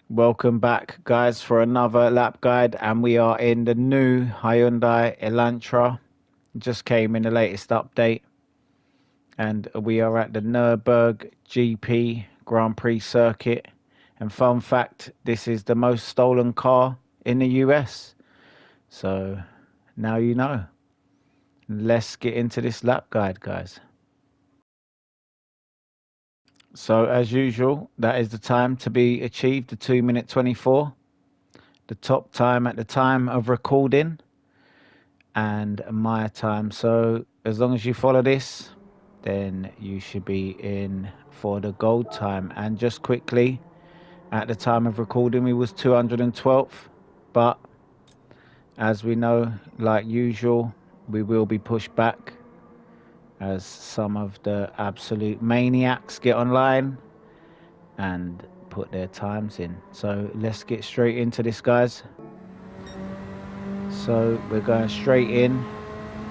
Welcome back, guys, for another lap guide, and we are in the new Hyundai Elantra. Just came in the latest update, and we are at the Nürburg GP Grand Prix circuit. And fun fact, this is the most stolen car in the US. So now you know. Let's get into this lap guide, guys. So as usual, that is the time to be achieved, the 2:24. The top time at the time of recording and my time. So as long as you follow this, then you should be in for the gold time. And just quickly, at the time of recording, we was 212th, but as we know, like usual, we will be pushed back as some of the absolute maniacs get online and put their times in. So let's get straight into this, guys. So we're going straight in.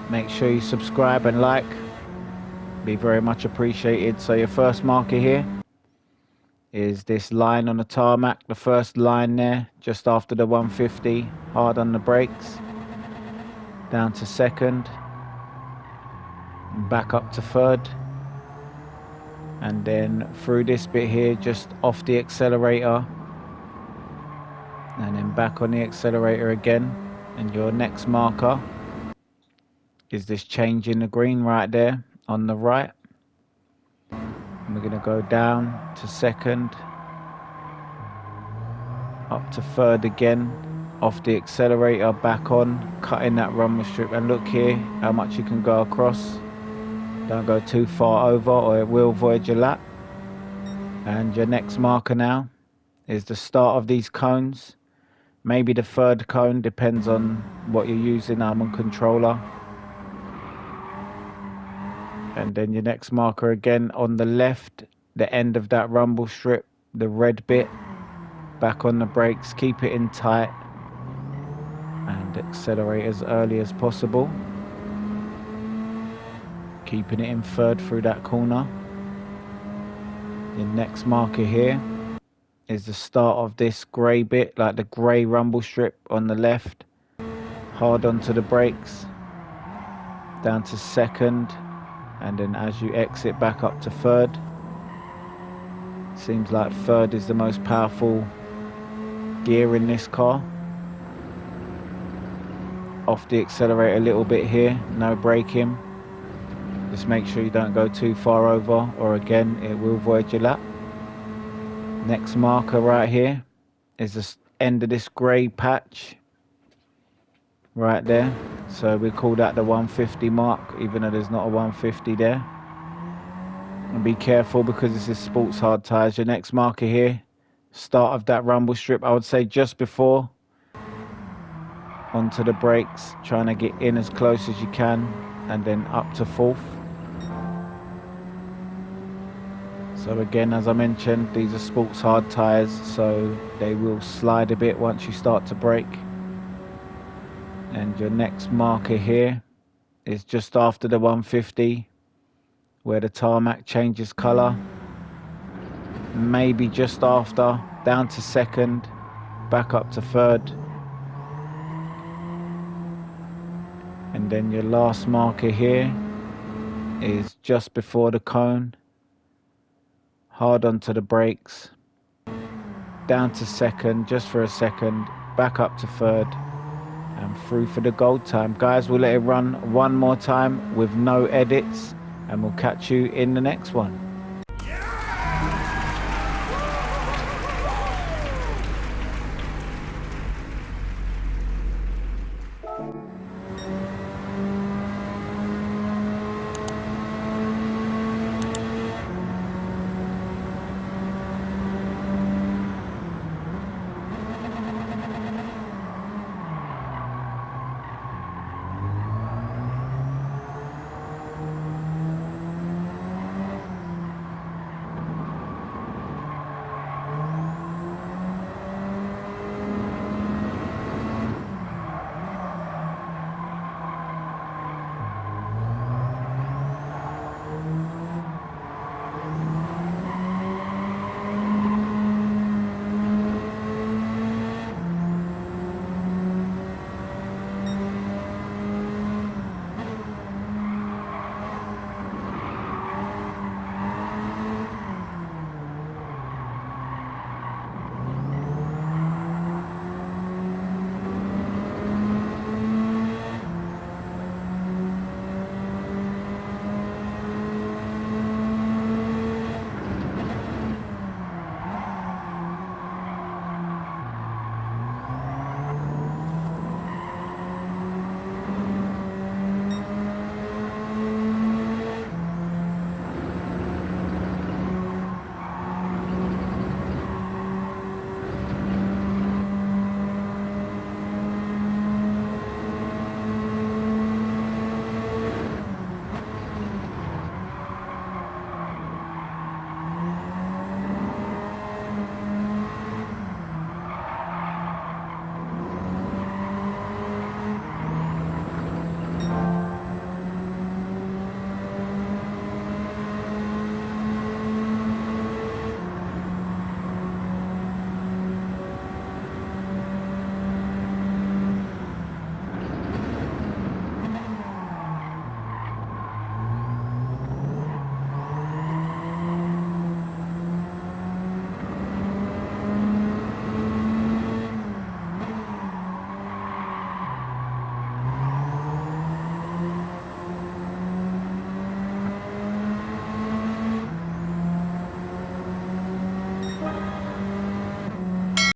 Make sure you subscribe and like, be very much appreciated. So your first marker here is this line on the tarmac, the first line there just after the 150, hard on the brakes, down to second, back up to third, and then through this bit here just off the accelerator, and then back on the accelerator again. And your next marker is this change in the green right there on the right. And we're going to go down to second, up to third again, off the accelerator, back on, cutting that rumble strip. And look here how much you can go across. Don't go too far over or it will void your lap. And your next marker now is the start of these cones. Maybe the third cone, depends on what you're using. I'm on controller. And then your next marker again on the left, the end of that rumble strip, the red bit, back on the brakes, keep it in tight and accelerate as early as possible. Keeping it in third through that corner. Your next marker here is the start of this grey bit, like the grey rumble strip on the left. Hard onto the brakes, down to second, and then as you exit back up to third. Seems like third is the most powerful gear in this car. Off the accelerator a little bit here, no braking. Just make sure you don't go too far over or again it will void your lap. Next marker right here is the end of this grey patch right there. So we call that the 150 mark, even though there's not a 150 there. And be careful because this is sports hard tyres. Your next marker here, start of that rumble strip, I would say just before, onto the brakes, trying to get in as close as you can, and then up to fourth. So again, as I mentioned, these are sports hard tyres, so they will slide a bit once you start to brake. And your next marker here is just after the 150, where the tarmac changes colour. Maybe just after, down to second, back up to third. And then your last marker here is just before the cone. Hard onto the brakes, down to second, just for a second, back up to third, and through for the gold time. Guys, we'll let it run one more time with no edits, and we'll catch you in the next one.